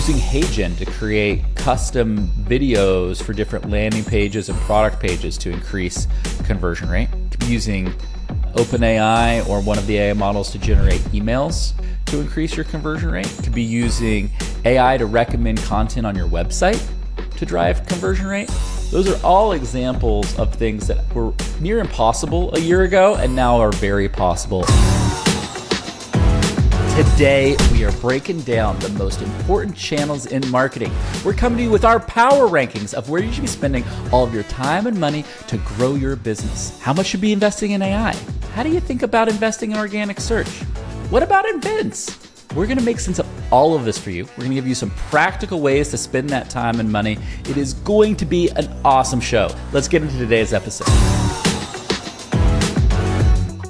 using HeyGen to create custom videos for different landing pages and product pages to increase conversion rate. You could be using OpenAI or one of the AI models to generate emails to increase your conversion rate. You could be using AI to recommend content on your website to drive conversion rate. Those are all examples of things that were near impossible a year ago and now are very possible. Today, we are breaking down the most important channels in marketing. We're coming to you with our power rankings of where you should be spending all of your time and money to grow your business. How much should be investing in AI? How do you think about investing in organic search? What about events? We're gonna make sense of all of this for you. We're gonna give you some practical ways to spend that time and money. It is going to be an awesome show. Let's get into today's episode.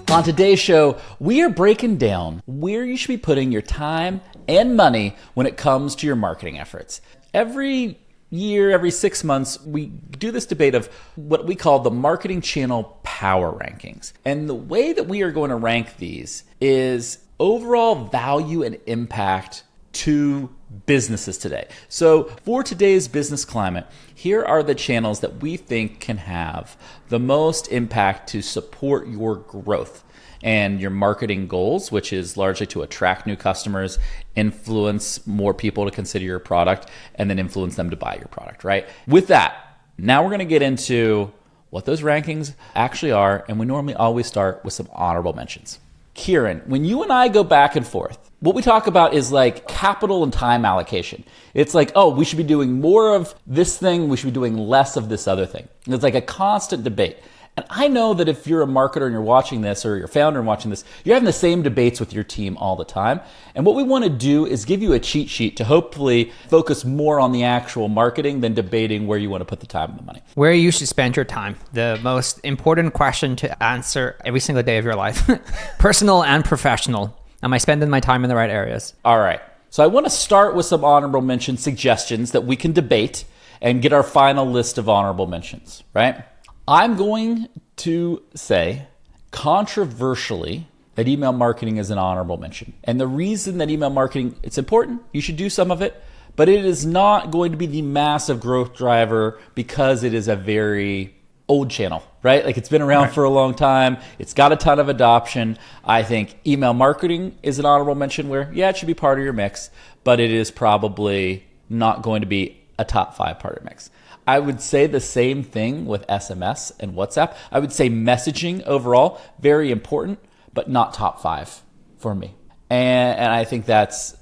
On today's show, we are breaking down where you should be putting your time and money when it comes to your marketing efforts. Every year, every 6 months, we do this debate of what we call the marketing channel power rankings. And the way that we are going to rank these is overall value and impact to businesses today. So for today's business climate, here are the channels that we think can have the most impact to support your growth and your marketing goals, which is largely to attract new customers, influence more people to consider your product, and then influence them to buy your product, right? With that, now we're going to get into what those rankings actually are, and we normally always start with some honorable mentions. Kieran, when you and I go back and forth, what we talk about is like capital and time allocation. It's like, oh, we should be doing more of this thing, we should be doing less of this other thing. And it's like a constant debate. And I know that if you're a marketer and you're watching this, or you're a founder and watching this, you're having the same debates with your team all the time. And what we want to do is give you a cheat sheet to hopefully focus more on the actual marketing than debating where you want to put the time and the money. Where you should spend your time. The most important question to answer every single day of your life. Personal and professional. Am I spending my time in the right areas? All right. So I want to start with some honorable mention suggestions that we can debate and get our final list of honorable mentions, right? I'm going to say controversially that email marketing is an honorable mention. And the reason that email marketing, it's important, you should do some of it, but it is not going to be the massive growth driver because it is a very old channel, right? Like it's been around for a long time. It's got a ton of adoption. I think email marketing is an honorable mention where, yeah, it should be part of your mix, but it is probably not going to be a top 5 part of your mix. I would say the same thing with SMS and WhatsApp. I would say messaging overall, very important, but not top 5 for me. And I think that's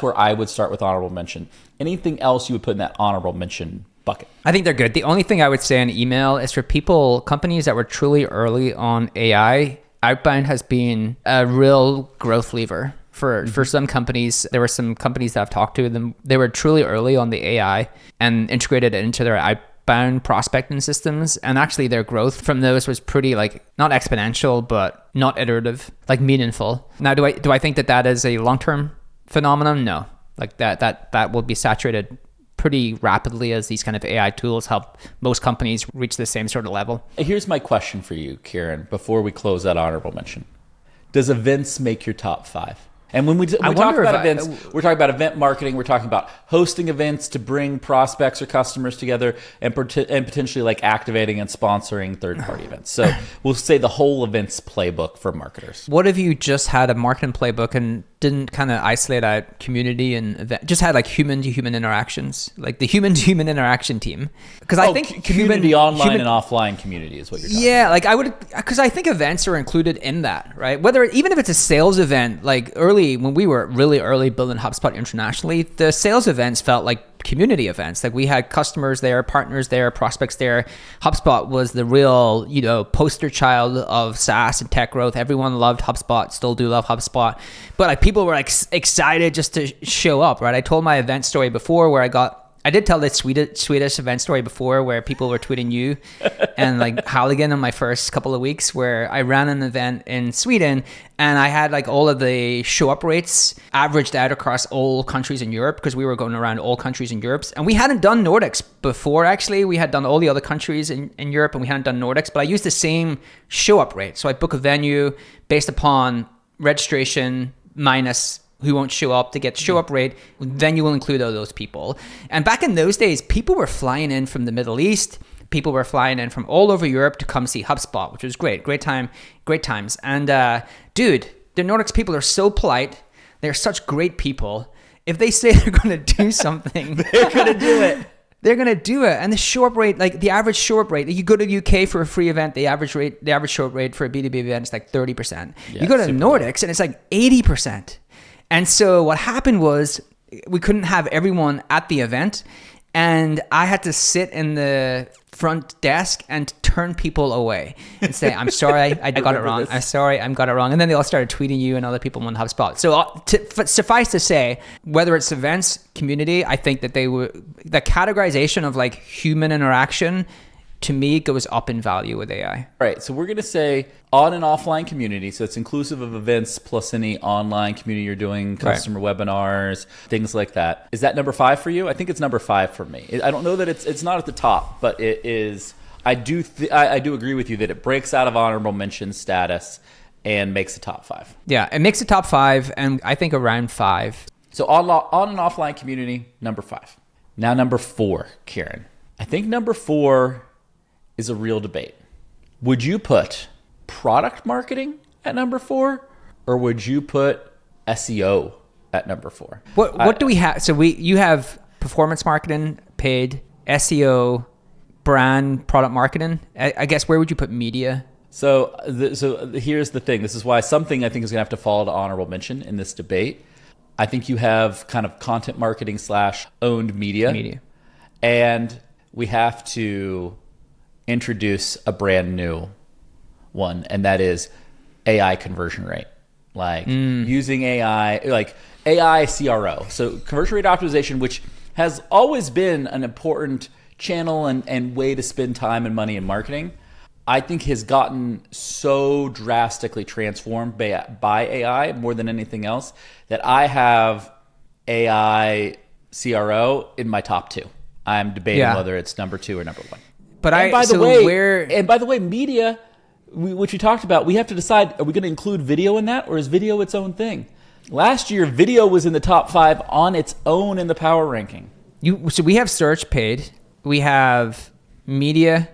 where I would start with honorable mention. Anything else you would put in that honorable mention bucket? I think they're good. The only thing I would say on email is for companies that were truly early on AI, outbound has been a real growth lever. For some companies, there were some companies that I've talked to them, they were truly early on the AI and integrated it into their outbound prospecting systems. And actually their growth from those was pretty like, not exponential, but not iterative, like meaningful. Now, do I think that is a long-term phenomenon? No, like that will be saturated pretty rapidly as these kind of AI tools help most companies reach the same sort of level. Here's my question for you, Kieran, before we close that honorable mention. Does events make your top 5? And when we talk about events, we're talking about event marketing. We're talking about hosting events to bring prospects or customers together and potentially like activating and sponsoring third-party events. So we'll say the whole events playbook for marketers. What if you just had a marketing playbook and didn't kind of isolate out community and event, just had like human-to-human interactions, like the human-to-human interaction team? Because I think community, online and offline community is what you're talking about. Yeah, because I think events are included in that, right? Even if it's a sales event, like when we were really early building HubSpot internationally, the sales events felt like community events. Like we had customers there, partners there, prospects there. HubSpot was the real, poster child of SaaS and tech growth. Everyone loved HubSpot, still do love HubSpot. But like people were like excited just to show up, right? I told my event story before where I did tell this Swedish event story before where people were tweeting you and like Halligan in my first couple of weeks where I ran an event in Sweden and I had like all of the show up rates averaged out across all countries in Europe because we were going around all countries in Europe. And we hadn't done Nordics before, actually. We had done all the other countries in Europe and we hadn't done Nordics, but I used the same show up rate. So I book a venue based upon registration minus who won't show up to get show up rate, then you will include all those people. And back in those days, people were flying in from the Middle East. People were flying in from all over Europe to come see HubSpot, which was great times. And dude, the Nordics people are so polite. They're such great people. If they say they're going to do something, They're going to do it. They're going to do it. And the show up rate, like the average show up rate, you go to UK for a free event, the average show up rate for a B2B event is like 30%. Yeah, you go to Nordics and it's like 80%. And so what happened was we couldn't have everyone at the event, and I had to sit in the front desk and turn people away and say, I'm sorry, I got it wrong. I'm sorry, I got it wrong. And then they all started tweeting you and other people on HubSpot. So suffice to say, whether it's events, community, I think that the categorization of like human interaction, to me, goes up in value with AI. All right, so we're going to say on and offline community. So it's inclusive of events plus any online community you're doing, customer webinars, things like that. Is that number 5 for you? I think it's number 5 for me. I don't know that it's not at the top, but it is. I do agree with you that it breaks out of honorable mention status and makes the top 5. Yeah, it makes the top 5, and I think around 5. So on and offline community, number 5. Now number 4, Kieran. I think number 4 is a real debate. Would you put product marketing at number 4, or would you put SEO at number 4? What do we have? So you have performance marketing, paid, SEO, brand, product marketing. I guess where would you put media? So here's the thing. This is why something I think is going to have to fall to honorable mention in this debate. I think you have kind of content marketing / owned media. And we have to introduce a brand new one, and that is AI conversion rate. Like using AI, like AI CRO. So conversion rate optimization, which has always been an important channel and way to spend time and money in marketing, I think has gotten so drastically transformed by AI more than anything else that I have AI CRO in my top 2. I'm debating whether it's number 2 or number 1. But by the way, media, which we talked about, we have to decide, are we going to include video in that, or is video its own thing? Last year, video was in the top 5 on its own in the power ranking. So we have search paid, we have media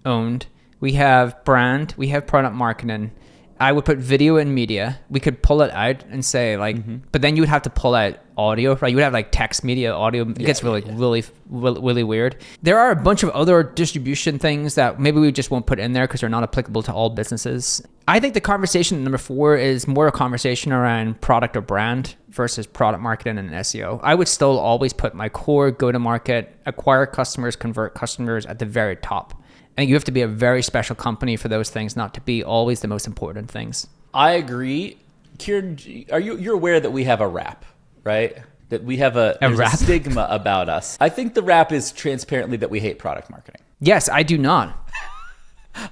owned, we have brand, we have product marketing. I would put video and media. We could pull it out and say like, but then you would have to pull out audio, right? You would have like text, media, audio. It gets really weird. There are a bunch of other distribution things that maybe we just won't put in there because they're not applicable to all businesses. I think the conversation number 4 is more a conversation around product or brand versus product marketing and SEO. I would still always put my core go-to-market, acquire customers, convert customers at the very top. I think you have to be a very special company for those things not to be always the most important things. I agree. Kieran, you're aware that we have a rap, right? That we have a stigma about us. I think the rap is transparently that we hate product marketing. Yes, I do not.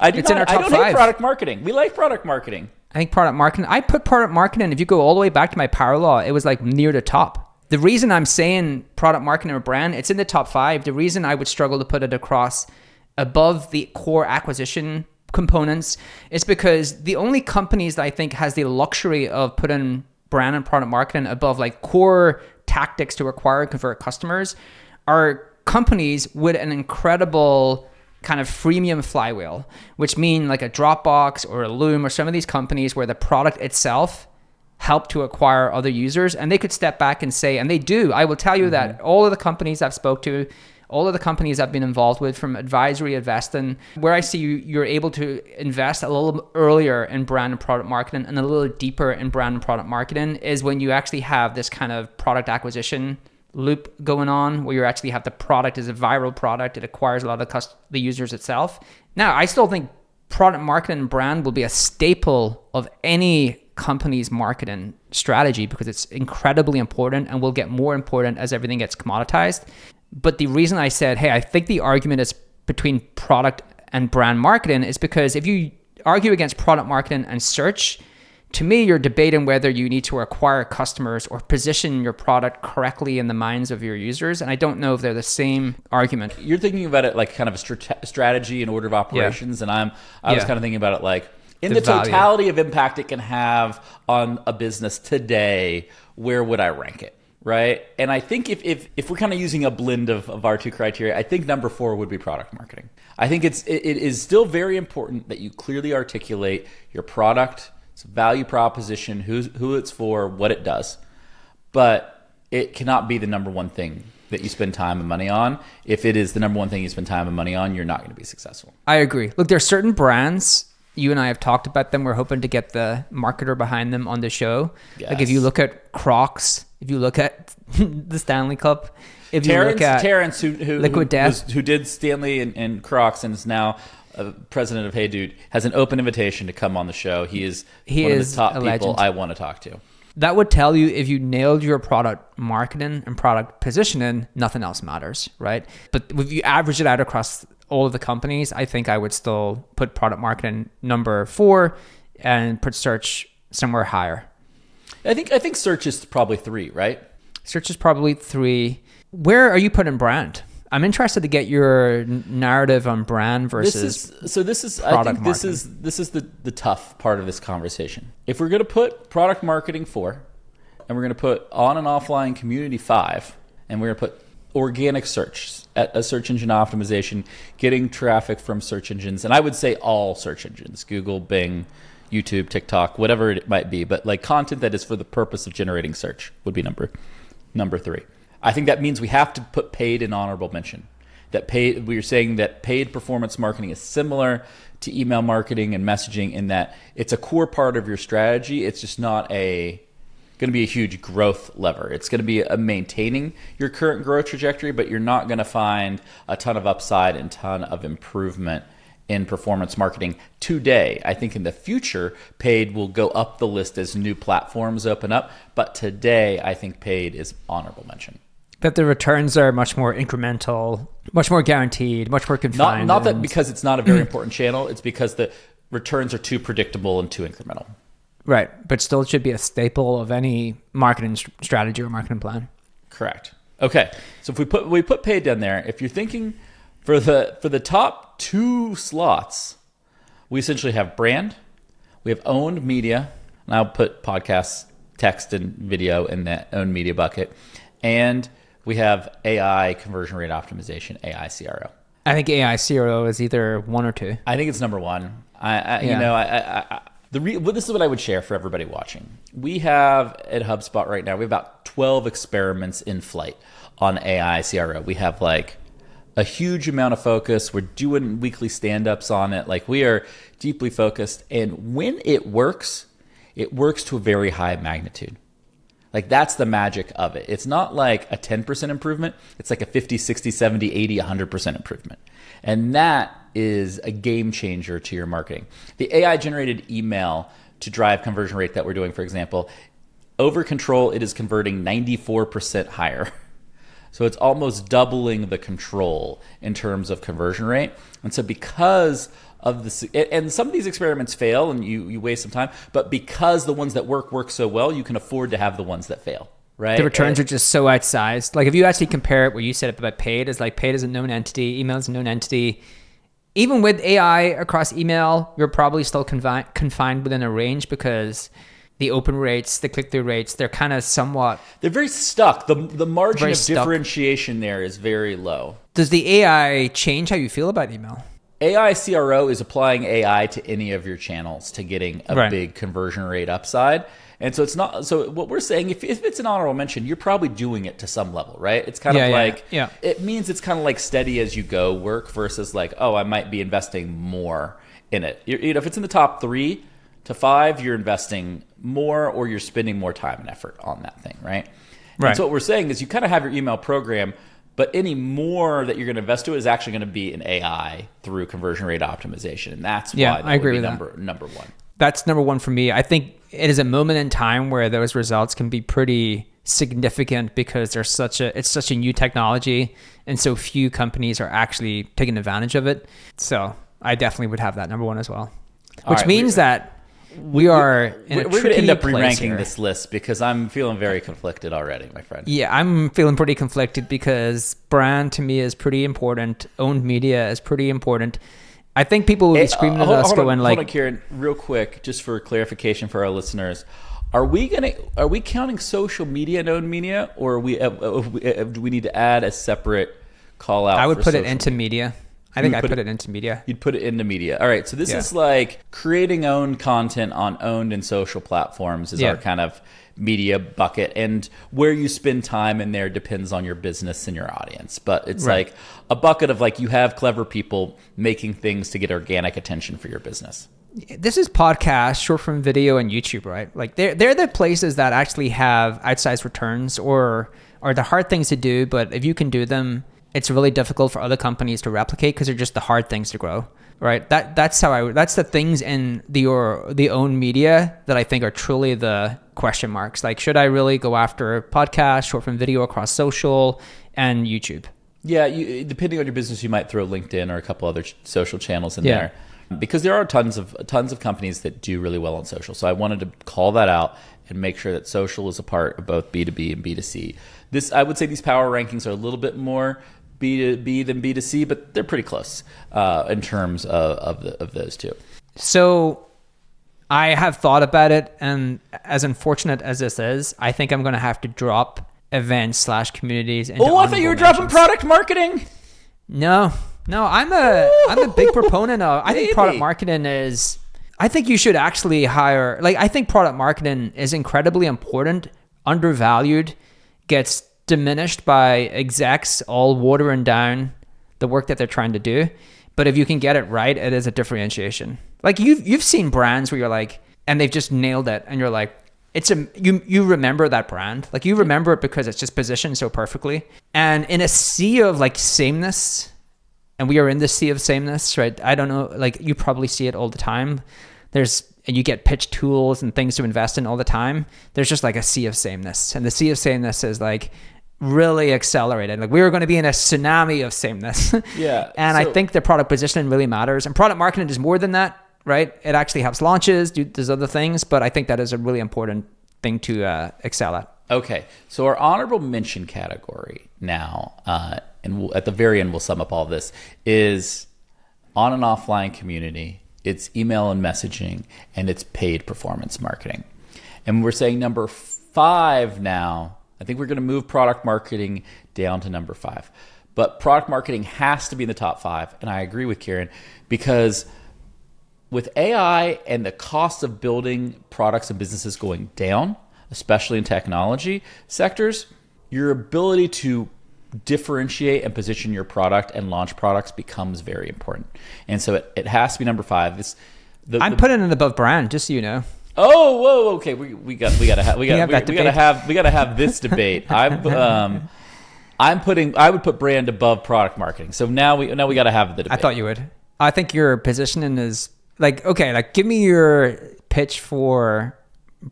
It's in our top 5. I don't hate product marketing. We like product marketing. I think product marketing, I put product marketing, if you go all the way back to my power law, it was like near the top. The reason I'm saying product marketing or brand, it's in the top 5. The reason I would struggle to put it across above the core acquisition components is because the only companies that I think has the luxury of putting brand and product marketing above like core tactics to acquire and convert customers are companies with an incredible kind of freemium flywheel, which mean like a Dropbox or a Loom or some of these companies where the product itself help to acquire other users, and they could step back and say, and they do. I will tell you that all of the companies I've spoke to, all of the companies I've been involved with, from advisory investing, where I see you're able to invest a little earlier in brand and product marketing and a little deeper in brand and product marketing, is when you actually have this kind of product acquisition loop going on, where you actually have the product as a viral product. It acquires a lot of the users itself. Now, I still think product marketing and brand will be a staple of any company's marketing strategy because it's incredibly important and will get more important as everything gets commoditized. But the reason I said, hey, I think the argument is between product and brand marketing is because if you argue against product marketing and search, to me, you're debating whether you need to acquire customers or position your product correctly in the minds of your users. And I don't know if they're the same argument. You're thinking about it like kind of a strategy and order of operations. And I was kind of thinking about it like, In the value. totality of impact it can have on a business today, where would I rank it? Right. And I think if we're kind of using a blend of our two criteria, I think number 4 would be product marketing. I think it is still very important that you clearly articulate your product, its value proposition, who it's for, what it does. But it cannot be the number one thing that you spend time and money on. If it is the number one thing you spend time and money on, you're not going to be successful. I agree. Look, there are certain brands, you and I have talked about them. We're hoping to get the marketer behind them on the show. Yes. Like if you look at Crocs, if you look at the Stanley Cup, if you look at Terrence, who Liquid Death, who did Stanley and Crocs and is now president of Hey Dude, has an open invitation to come on the show. He is one of the top people legend. I want to talk to. That would tell you if you nailed your product marketing and product positioning, nothing else matters, right? But if you average it out across all of the companies, I think I would still put product marketing number 4 and put search somewhere higher. I think search is probably 3, right? Search is probably 3. Where are you putting brand? I'm interested to get your narrative on brand versus product marketing. This is the tough part of this conversation. If we're going to put product marketing 4, and we're going to put on and offline community 5, and we're going to put organic search at a search engine optimization, getting traffic from search engines, and I would say all search engines, Google, Bing, YouTube, TikTok, whatever it might be, but like content that is for the purpose of generating search would be number 3. I think that means we have to put paid in honorable mention. We're saying that paid performance marketing is similar to email marketing and messaging in that it's a core part of your strategy. It's just not going to be a huge growth lever. It's going to be maintaining your current growth trajectory, but you're not going to find a ton of upside and ton of improvement in performance marketing today. I think in the future, paid will go up the list as new platforms open up. But today, I think paid is honorable mention. That the returns are much more incremental, much more guaranteed, much more confined. Not that because it's not a very important channel, it's because the returns are too predictable and too incremental. Right, but still it should be a staple of any marketing strategy or marketing plan. Correct. Okay, so if we put paid down there, if you're thinking for the top 2 slots, we essentially have brand, we have owned media, and I'll put podcasts, text, and video in that owned media bucket, and we have AI conversion rate optimization, AI CRO. I think AI CRO is either 1 or 2. I think it's number 1. This is what I would share for everybody watching. We have at HubSpot right now, we have about 12 experiments in flight on AI CRO. We have like a huge amount of focus. We're doing weekly stand-ups on it. Like we are deeply focused. And when it works to a very high magnitude. Like that's the magic of it. It's not like a 10% improvement. It's like a 50, 60, 70, 80, 100% improvement. And that is a game changer to your marketing. The AI generated email to drive conversion rate that we're doing, for example, over control, it is converting 94% higher. So it's almost doubling the control in terms of conversion rate. And so because of this, and some of these experiments fail and you waste some time, but because the ones that work so well, you can afford to have the ones that fail, right? The returns are just so outsized. Like if you actually compare it, what you said about paid is like paid is a known entity, email is a known entity. Even with AI across email, you're probably still confined within a range because the open rates, the click-through rates, they're kind of somewhat... They're very stuck. The margin of differentiation there is very low. Does the AI change how you feel about email? AI CRO is applying AI to any of your channels to getting a big conversion rate upside. And so it's not, so what we're saying, if it's an honorable mention, you're probably doing it to some level, right? It's kind of like, it means it's kind of like steady as you go work versus like, oh, I might be investing more in it. If it's in the top 3 to 5, you're investing more or you're spending more time and effort on that thing, right? And so what we're saying is you kind of have your email program, but any more that you're going to invest to it is actually going to be in AI through conversion rate optimization. And that's why that I agree would be with number 1. That's number 1 for me. I think it is a moment in time where those results can be pretty significant because it's such a new technology and so few companies are actually taking advantage of it. So I definitely would have that number 1 as well. Which means that we're going to end up re-ranking this list because I'm feeling very conflicted already, my friend. Yeah, I'm feeling pretty conflicted because brand to me is pretty important. Owned media is pretty important. I think people will be screaming at us going like, hold on, Kieran, real quick, just for clarification for our listeners. Are we counting social media and owned media, or do we need to add a separate call out? I would put it into media. I think I put it into media. You'd put it into media. All right. So this is like creating owned content on owned and social platforms is our kind of media bucket. And where you spend time in there depends on your business and your audience. But it's like a bucket of like you have clever people making things to get organic attention for your business. This is podcast, short form video, and YouTube, right? Like they're the places that actually have outsized returns or are the hard things to do. But if you can do them, it's really difficult for other companies to replicate because they're just the hard things to grow, right? That's the things in the own media that I think are truly the question marks. Like, should I really go after podcast, short form video across social and YouTube? Yeah, depending on your business, you might throw LinkedIn or a couple other social channels in there, because there are tons of companies that do really well on social. So I wanted to call that out and make sure that social is a part of both B2B and B2C. I would say these power rankings are a little bit more B2B than B2C, but they're pretty close in terms of those two. So I have thought about it, and as unfortunate as this is, I think I'm going to have to drop events / communities. I thought you were dropping product marketing. No, I'm a big proponent of. I think product marketing is. I think you should actually hire. Like, I think product marketing is incredibly important, undervalued, gets diminished by execs all watering down the work that they're trying to do. But if you can get it right, it is a differentiation. Like you've seen brands where you're like, and they've just nailed it, and you're like, you remember that brand, like you remember it because it's just positioned so perfectly. And in a sea of like sameness, and we are in this sea of sameness, right? I don't know, like you probably see it all the time. And you get pitch tools and things to invest in all the time. There's just like a sea of sameness, and the sea of sameness is like really accelerated. Like we were going to be in a tsunami of sameness. Yeah. And I think the product positioning really matters, and product marketing is more than that, right? It actually helps launches, there's other things, but I think that is a really important thing to excel at. Okay. So our honorable mention category now, and at the very end, we'll sum up all of this, is on and offline community, it's email and messaging, and it's paid performance marketing. And we're saying number 5 now. I think we're going to move product marketing down to number 5. But product marketing has to be in the top 5. And I agree with Kieran, because with AI and the cost of building products and businesses going down, especially in technology sectors, your ability to differentiate and position your product and launch products becomes very important. And so it has to be number 5. I'm putting it above brand, just so you know. Oh, whoa, okay. We gotta have this debate. I would put brand above product marketing. So now we gotta have the debate. I thought you would. I think your positioning is like, okay, like give me your pitch for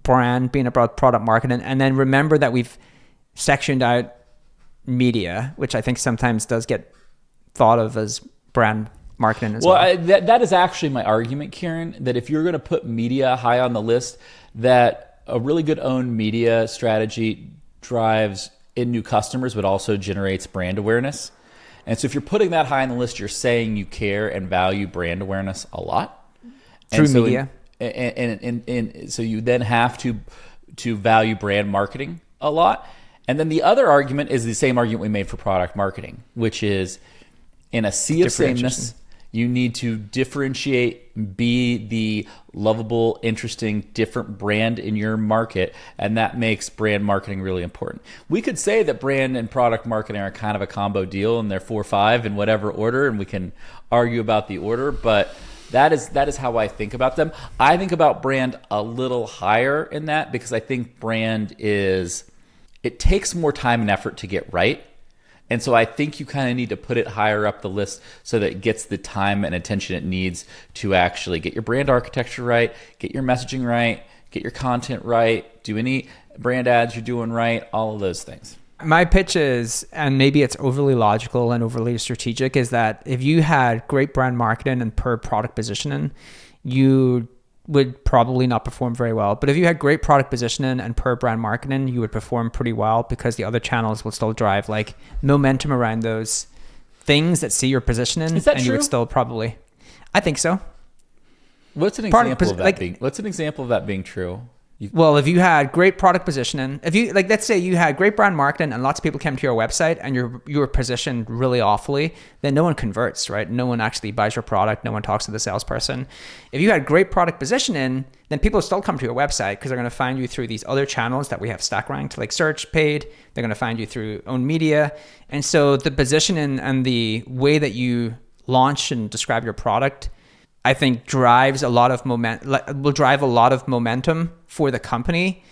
brand being about product marketing, and then remember that we've sectioned out media, which I think sometimes does get thought of as brand marketing as well. That is actually my argument, Kieran, that if you're going to put media high on the list, that a really good owned media strategy drives in new customers, but also generates brand awareness. And so if you're putting that high on the list, you're saying you care and value brand awareness a lot. Through media. And so you then have to value brand marketing a lot. And then the other argument is the same argument we made for product marketing, which is in a sea of sameness, you need to differentiate, be the lovable, interesting, different brand in your market, and that makes brand marketing really important. We could say that brand and product marketing are kind of a combo deal, and they're 4 or 5 in whatever order, and we can argue about the order, but that is how I think about them. I think about brand a little higher in that, because I think brand it takes more time and effort to get right. And so I think you kind of need to put it higher up the list so that it gets the time and attention it needs to actually get your brand architecture right, get your messaging right, get your content right, do any brand ads you're doing right, all of those things. My pitch is, and maybe it's overly logical and overly strategic, is that if you had great brand marketing and per product positioning, you would probably not perform very well. But if you had great product positioning and per brand marketing, you would perform pretty well, because the other channels will still drive like momentum around those things that see your positioning. Is that and true? You would still probably. I think so. What's an example of that being? What's an example of that being true? Well, if you had great product positioning, if you like, let's say you had great brand marketing and lots of people came to your website and you were positioned really awfully, then no one converts, right? No one actually buys your product. No one talks to the salesperson. If you had great product positioning, then people still come to your website because they're going to find you through these other channels that we have stack ranked, like search, paid. They're going to find you through owned media. And so the positioning and the way that you launch and describe your product, I think drives a lot of will drive a lot of momentum for the company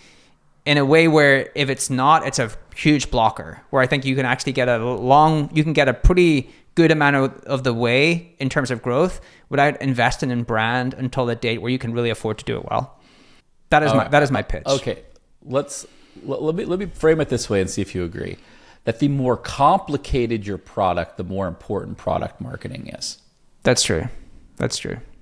in a way where if it's not, it's a huge blocker, where I think you can actually get a pretty good amount of the way in terms of growth without investing in brand until the date where you can really afford to do it well. That is my pitch. Okay. Let me frame it this way and see if you agree. That the more complicated your product, the more important product marketing is. That's true.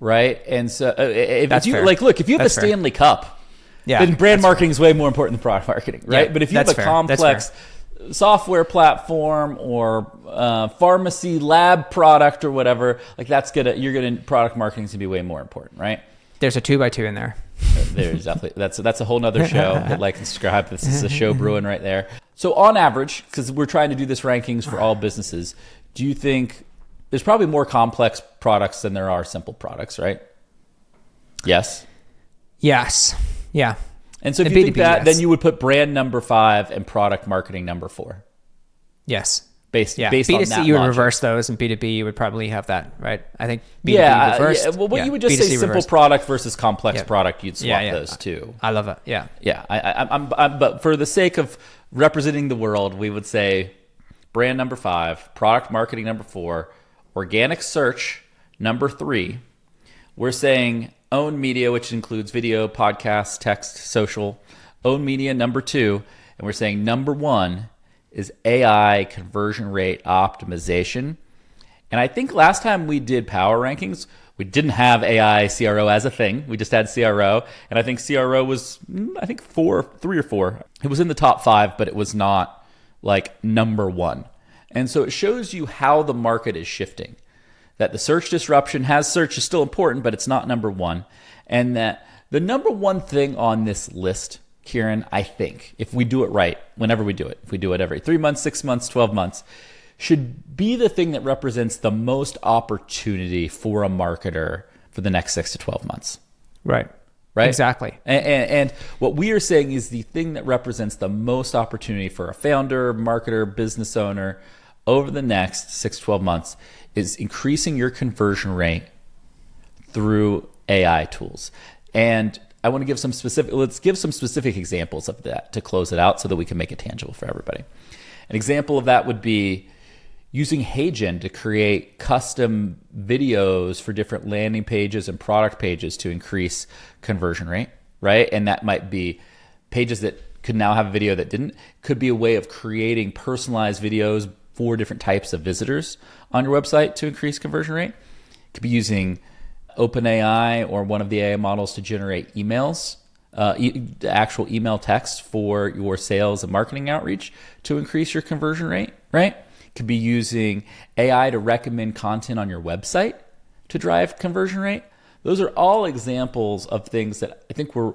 Right? And so if you have a Stanley Cup, then brand marketing is way more important than product marketing, right? Yeah, but if you have a complex software platform or pharmacy lab product or whatever, like product marketing is gonna be way more important, right? There's a 2x2 in there. There's definitely that's a whole nother show. Hit like and subscribe. This is a show brewing right there. So on average, because we're trying to do this rankings for all businesses, do you think there's probably more complex products than there are simple products, right? Yes. Yeah. And so if you think that, then you would put brand number 5 and product marketing number 4. Yes. Based B2C, on that you would logic. reverse those, and B2B, you would probably have that, right? I think B2B reversed. Yeah. Well, you would just B2C say simple reversed. product versus complex product. You'd swap those two. I love it. Yeah. Yeah. But for the sake of representing the world, we would say brand number 5, product marketing number 4, organic search number 3. We're saying owned media, which includes video, podcasts, text, social. Owned media number 2, and we're saying number 1 is AI conversion rate optimization. And I think last time we did power rankings, we didn't have AI CRO as a thing. We just had CRO, and I think CRO was 3 or 4. It was in the top 5, but it was not like number 1. And so it shows you how the market is shifting. That the search disruption search is still important, but it's not number 1. And that the number 1 thing on this list, Kieran, I think, if we do it right, whenever we do it, if we do it every 3 months, 6 months, 12 months, should be the thing that represents the most opportunity for a marketer for the next 6 to 12 months. Right? Exactly. And what we are saying is the thing that represents the most opportunity for a founder, marketer, business owner over the next 6 to 12 months is increasing your conversion rate through AI tools. And I want to give let's give some specific examples of that to close it out so that we can make it tangible for everybody. An example of that would be using HeyGen to create custom videos for different landing pages and product pages to increase conversion rate, right? And that might be pages that could now have a video that didn't. Could be a way of creating personalized videos for different types of visitors on your website to increase conversion rate. Could be using OpenAI or one of the AI models to generate emails, actual email text for your sales and marketing outreach to increase your conversion rate, right? Could be using AI to recommend content on your website to drive conversion rate. Those are all examples of things that I think were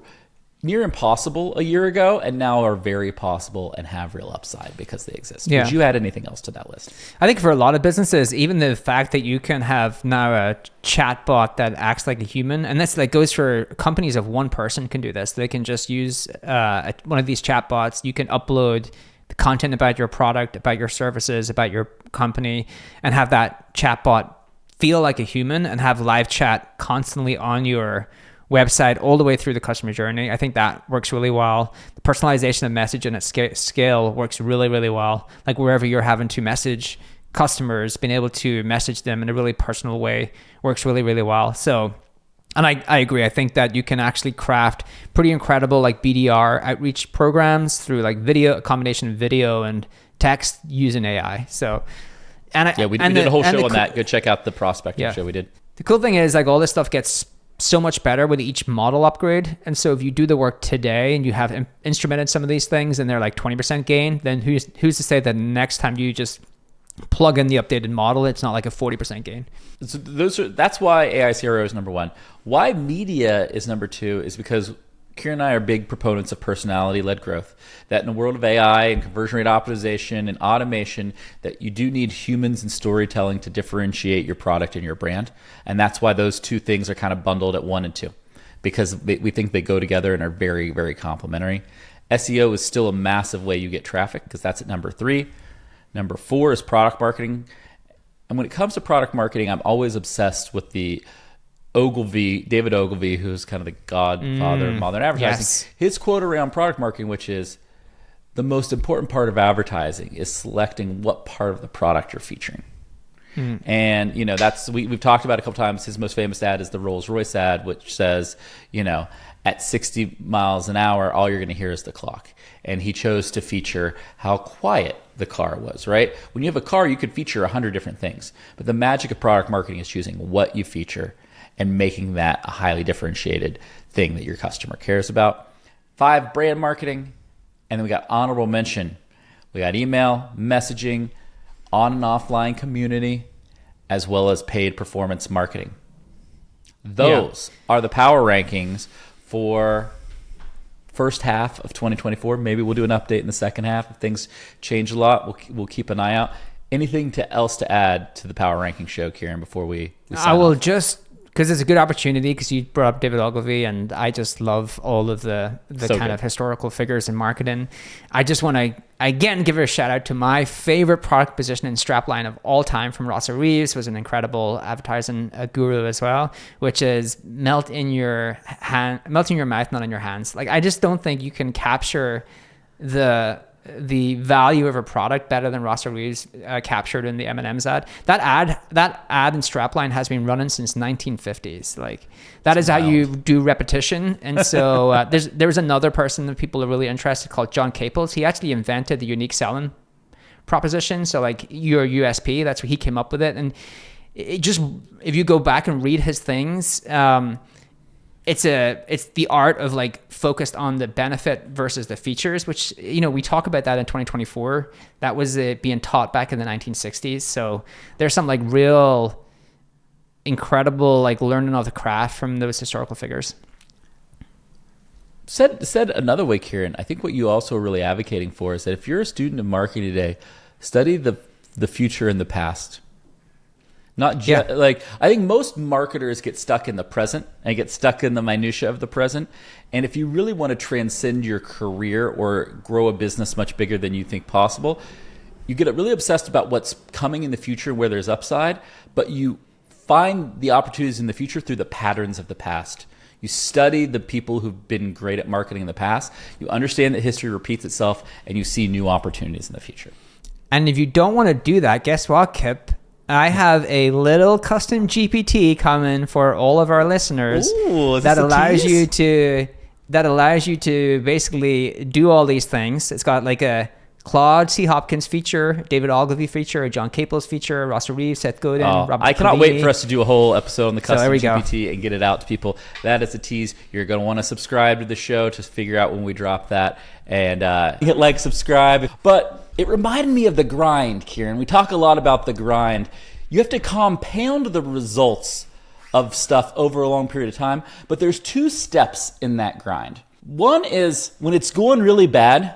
near impossible a year ago and now are very possible and have real upside because they exist. Yeah. Would you add anything else to that list? I think for a lot of businesses, even the fact that you can have now a chatbot that acts like a human, and this like goes for companies of one person can do this. They can just use one of these chatbots. You can upload the content about your product, about your services, about your company, and have that chatbot feel like a human and have live chat constantly on your website all the way through the customer journey. I think that works really well. The personalization of messaging at scale works really, really well. Like wherever you're having to message customers, being able to message them in a really personal way works really, really well. So, and I agree. I think that you can actually craft pretty incredible like BDR outreach programs through like video, a combination of video and text using AI. So, we did a whole show on that. Go check out the prospecting show we did. The cool thing is like all this stuff gets so much better with each model upgrade. And so if you do the work today and you have instrumented some of these things and they're like 20% gain, then who's to say that next time you just plug in the updated model, it's not like a 40% gain. So that's why AI CRO is number one. Why media is number two is because Kieran and I are big proponents of personality-led growth. That in the world of AI and conversion rate optimization and automation, that you do need humans and storytelling to differentiate your product and your brand. And that's why those two things are kind of bundled at 1 and 2, because we think they go together and are very, very complementary. SEO is still a massive way you get traffic, because that's at number 3. Number 4 is product marketing. And when it comes to product marketing, I'm always obsessed with the David Ogilvy, who's kind of the godfather of modern advertising. Yes. His quote around product marketing, which is, the most important part of advertising is selecting what part of the product you're featuring. And that's we've talked about a couple times. His most famous ad is the Rolls-Royce ad, which says, at 60 miles an hour, all you're going to hear is the clock. And he chose to feature how quiet the car was, right? When you have a car, you could feature 100 different things. But the magic of product marketing is choosing what you feature and making that a highly differentiated thing that your customer cares about. 5, brand marketing. And then we got honorable mention. We got email, messaging, on and offline community, as well as paid performance marketing. Those are the power rankings for first half of 2024. Maybe we'll do an update in the second half. If things change a lot, we'll keep an eye out. Anything else to add to the power ranking show, Kieran, before we sign I will off? just, because it's a good opportunity, because you brought up David Ogilvy, and I just love all of the So kind good. of historical figures in marketing. I just want to, again, give a shout out to my favorite product position and strapline of all time from Russell Reeves, was an incredible advertising guru as well, which is melt in your mouth, not in your hands. Like, I just don't think you can capture the value of a product better than Russell Reeves captured in the M&M's ad. That ad and strapline has been running since 1950s. Like, that is how you do repetition. And so there's another person that people are really interested called John Caples. He actually invented the unique selling proposition. So like your USP, that's where he came up with it. And it just, if you go back and read his things, it's the art of like focused on the benefit versus the features, which, we talk about that in 2024. That was being taught back in the 1960s. So there's some like real incredible like learning of the craft from those historical figures. Said another way, Kieran, I think what you also are really advocating for is that if you're a student of marketing today, study the future and the past. Not just like, I think most marketers get stuck in the present and get stuck in the minutia of the present. And if you really want to transcend your career or grow a business much bigger than you think possible, you get really obsessed about what's coming in the future where there's upside, but you find the opportunities in the future through the patterns of the past. You study the people who've been great at marketing in the past. You understand that history repeats itself, and you see new opportunities in the future. And if you don't want to do that, guess what, Kipp? I have a little custom GPT coming for all of our listeners. Ooh, that allows you to basically do all these things. It's got like a Claude C. Hopkins feature, David Ogilvy feature, a John Caples feature, Russell Reeves, Seth Godin, Robert I cannot Kavini. wait for us to do a whole episode on the custom there we go. GPT and get it out to people. That is a tease. You're going to want to subscribe to the show to figure out when we drop that, and hit like, subscribe. But it reminded me of the grind, Kieran. We talk a lot about the grind. You have to compound the results of stuff over a long period of time, but there's 2 steps in that grind. One is when it's going really bad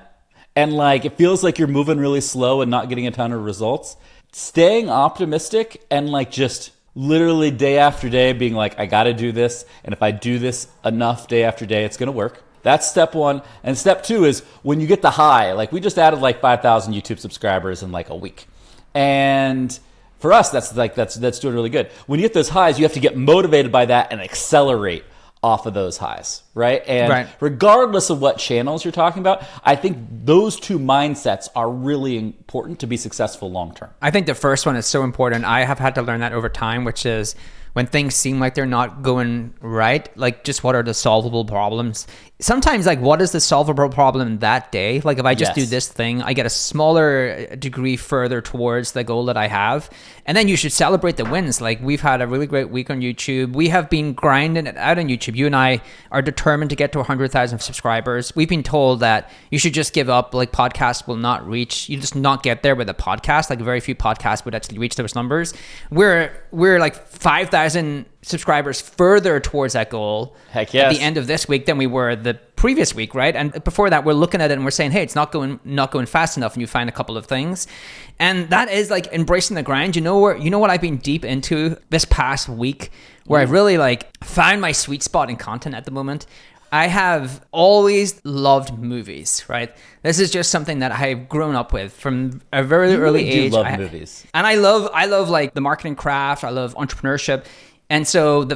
and like it feels like you're moving really slow and not getting a ton of results, staying optimistic and like just literally day after day being like, I got to do this, and if I do this enough day after day, it's going to work. That's step 1. And step 2 is when you get the high. Like, we just added like 5,000 YouTube subscribers in like a week. And for us, that's doing really good. When you get those highs, you have to get motivated by that and accelerate off of those highs, right? And regardless of what channels you're talking about, I think those 2 mindsets are really important to be successful long term. I think the first one is so important. I have had to learn that over time, which is when things seem like they're not going right, like just what are the solvable problems? Sometimes like what is the solvable problem that day? Like if I just do this thing, I get a smaller degree further towards the goal that I have. And then you should celebrate the wins. Like we've had a really great week on YouTube. We have been grinding it out on YouTube. You and I are determined to get to 100,000 subscribers. We've been told that you should just give up, like podcasts will not reach, you just not get there with a podcast. Like very few podcasts would actually reach those numbers. We're like 5,000 subscribers further towards that goal at the end of this week than we were the previous week, right? And before that, we're looking at it and we're saying, hey, it's not going fast enough, and you find a couple of things. And that is like embracing the grind. You know what I've been deep into this past week, where I've really like found my sweet spot in content at the moment. I have always loved movies, right? This is just something that I've grown up with from a very early age. You love movies. And I love like the marketing craft. I love entrepreneurship. And so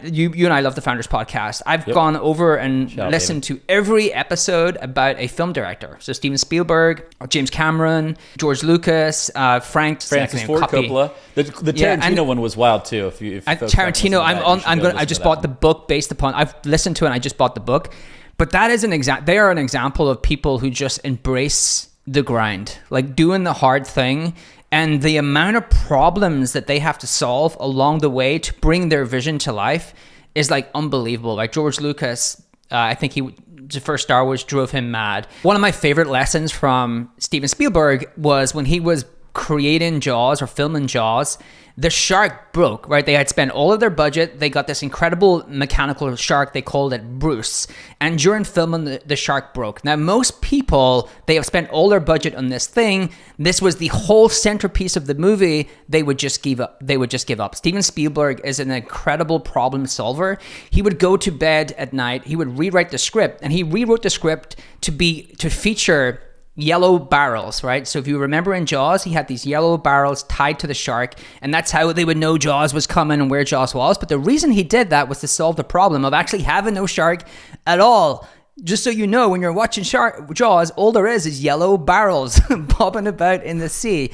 you and I love the Founders Podcast. I've gone over and listened to every episode about a film director. So Steven Spielberg, James Cameron, George Lucas, Francis Ford Coppola. The Tarantino one was wild too. If Tarantino, I just bought the book based upon. I've listened to it and I just bought the book. But that is they are an example of people who just embrace the grind, like doing the hard thing. And the amount of problems that they have to solve along the way to bring their vision to life is like unbelievable. Like George Lucas, I think the first Star Wars drove him mad. One of my favorite lessons from Steven Spielberg was when he was creating Jaws or filming Jaws, the shark broke, right? They had spent all of their budget. They got this incredible mechanical shark. They called it Bruce. And during filming, the shark broke. Now, most people, they have spent all their budget on this thing. This was the whole centerpiece of the movie. They would just give up. Steven Spielberg is an incredible problem solver. He would go to bed at night. He would rewrite the script, and he rewrote the script to feature yellow barrels, right? So if you remember in Jaws, he had these yellow barrels tied to the shark, and that's how they would know Jaws was coming and where Jaws was. But the reason he did that was to solve the problem of actually having no shark at all. Just so you know, when you're watching Jaws, all there is yellow barrels bobbing about in the sea.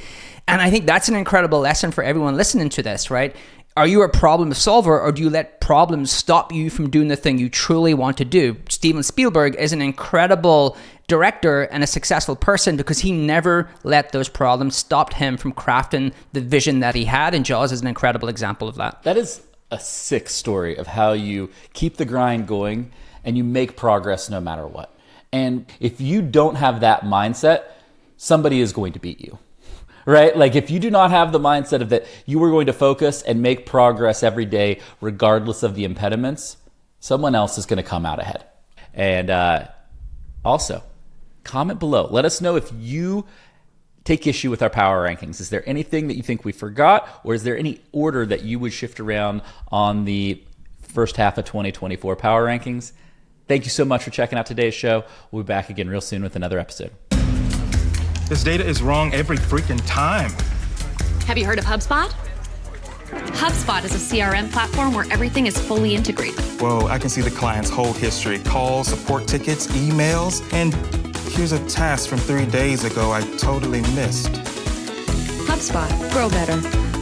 And I think that's an incredible lesson for everyone listening to this, right? Are you a problem solver, or do you let problems stop you from doing the thing you truly want to do? Steven Spielberg is an incredible director and a successful person because he never let those problems stop him from crafting the vision that he had, and Jaws is an incredible example of that. That is a sick story of how you keep the grind going and you make progress no matter what. And if you don't have that mindset, somebody is going to beat you. Right? Like if you do not have the mindset of that you are going to focus and make progress every day, regardless of the impediments, someone else is going to come out ahead. And also, comment below. Let us know if you take issue with our power rankings. Is there anything that you think we forgot, or is there any order that you would shift around on the first half of 2024 power rankings? Thank you so much for checking out today's show. We'll be back again real soon with another episode. This data is wrong every freaking time. Have you heard of HubSpot? HubSpot is a CRM platform where everything is fully integrated. Whoa, I can see the client's whole history, calls, support tickets, emails, and here's a task from 3 days ago I totally missed. HubSpot. Grow better.